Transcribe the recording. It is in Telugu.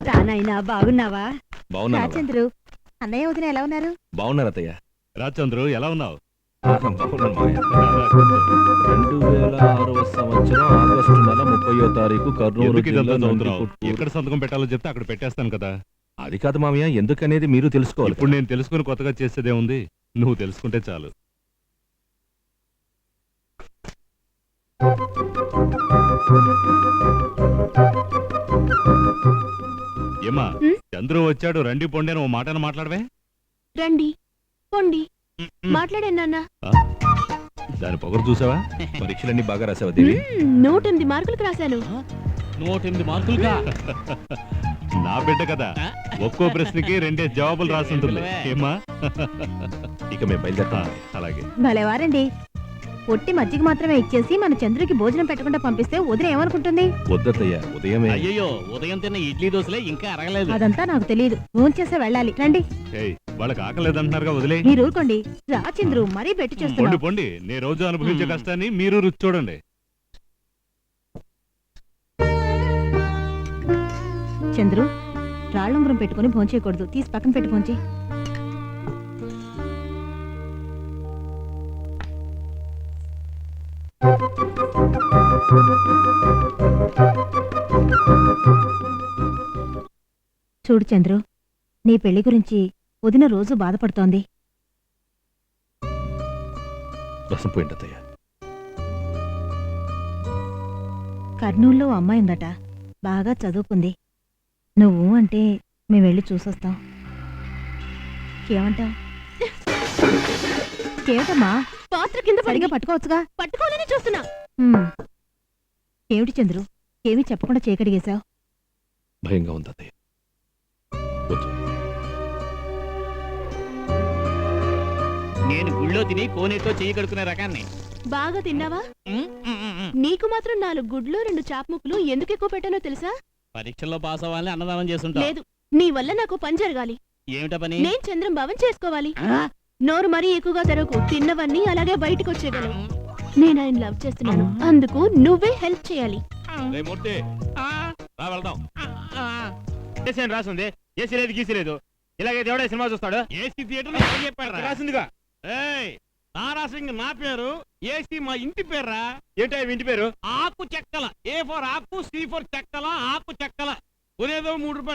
రానాయినా బాగున్నావా? బాగున్నా రాచంద్రు, అన్నయ్య వదిన ఎలా ఉన్నారు? బాగున్నారు అత్తయ్య. రాచంద్రు ఎలా ఉన్నావు? 2006వ సంవత్సరం ఆగస్టు నెల 30వ తారీఖు కర్నూలు జిల్లా ఎక్కడ సంతకం పెట్టాలో చెప్తే అక్కడ పెట్టేస్తాను కదా. అది కాదు మామయ్య, ఎందుకనేది మీరు తెలుసుకోవాలి. ఇప్పుడు నేను తెలుసుకుని కొత్తగా చేసేదే ఉంది, నువ్వు తెలుసుకుంటే చాలు. ఏమా చంద్రు వచ్చాడు, రండి పొండి అని ఓ మాటను మాట్లాడవే. రండి పొండి మాట్లాడాను నాన్న. దాని పొగరు చూసావా? పరీక్షలన్నీ బాగా రాసావా దేవి? 108 మార్కులకు రాశాను. 108 మార్కులుగా? నా బిడ్డ కదా, ఒక్కో ప్రశ్నకి 2 జవాబులు రాసుంటుంది. ఏమా ఇక మేము బయలుదేరుతాం. అలాగే. భలేవారండి, పొట్టి మజ్జిగ మాత్రమే ఇచ్చేసి మన చంద్రుకి భోజనం పెట్టకుండా పంపిస్తే వదిన ఏమనుకుంటుంది? వద్దత్తయ్య, ఉదయమే. అయ్యో, ఉదయం తిన్న ఇడ్లీ దోశలే ఇంకా అరగలేదు. అదంతా నాకు తెలియదు, భోంచేసే వెళ్ళాలి. రండి. వాళ్ళకి ఆకలేదంటున్నారుగా, వదిలే. మీరు ఊరుకోండి. రాచంద్రు మరీ పెట్టి పొండి చేస్తున్నా. పొండి, నే రోజు అనుభవించే కష్టాన్ని మీరు రుచి చూడండి. చంద్రు, రాళ్ళుంగురం పెట్టుకుని భోంచేయకూడదు, తీసి పక్కన పెట్టి భోంచే. చూడు చంద్రు, నీ పెళ్లి గురించి వదిన రోజు బాధపడుతోంది. రసం పోయిందత్తయ్య. కర్నూల్లో అమ్మాయి ఉందట, బాగా చదువుకుంది. నువ్వు అంటే మేము వెళ్ళి చూసొస్తాం. ఏమంటావ్? ఏమిటమ్మా, పాత్ర కింద సరిగా పట్టుకోవచ్చుగా. పట్టుకోవాలని చూస్తున్నా. ఏమిటి చంద్రు, ఏమీ చెప్పకుండా చేయకడిగేశావు? భయంగా ఉంది అత్తయ్య. వద్దు. నేను గుళ్ళో తిని కోనేతో చేయి కడుక్కునే రకాన్ని. బాగా తిన్నావా? నీకు మాత్రం 4 గుడ్లు 2 చాప్ ముక్కలు ఎందుకు ఎక్కువ పెట్టానో తెలుసా? పరీక్షల్లో పాస్ అవ్వాలని అన్నదానం చేస్తుంటా. లేదు, నీ వల్ల నాకు పని జరగాలి. ఏమిటా పని? నేను చంద్రం భావం చేసుకోవాలి. నోరు మరీ ఎక్కువగా తెరకు, తిన్నవన్నీ అలాగే బయటకు వచ్చేయగలవు. నేను ఆయన లవ్ చేస్తున్నాను, అందుకు నువ్వే హెల్ప్ చేయాలి. రాసింది ఏసీ లేదు గీసీ లేదు, ఇలాగే దేవుడే సినిమా చూస్తాడు. ఏసీ థియేటర్ చెప్పాడు రాసిందిగా. తారాసింగ్ నా పేరు, ఏసీ మా ఇంటి పేర్రా. ఏంటో ఇంటి పేరు? ఆకు చెక్కల. A ఫర్ ఆకు, C ఫర్ చెక్కల, ఆకు చెక్కల. కొనేదో 3 రూపాయలు.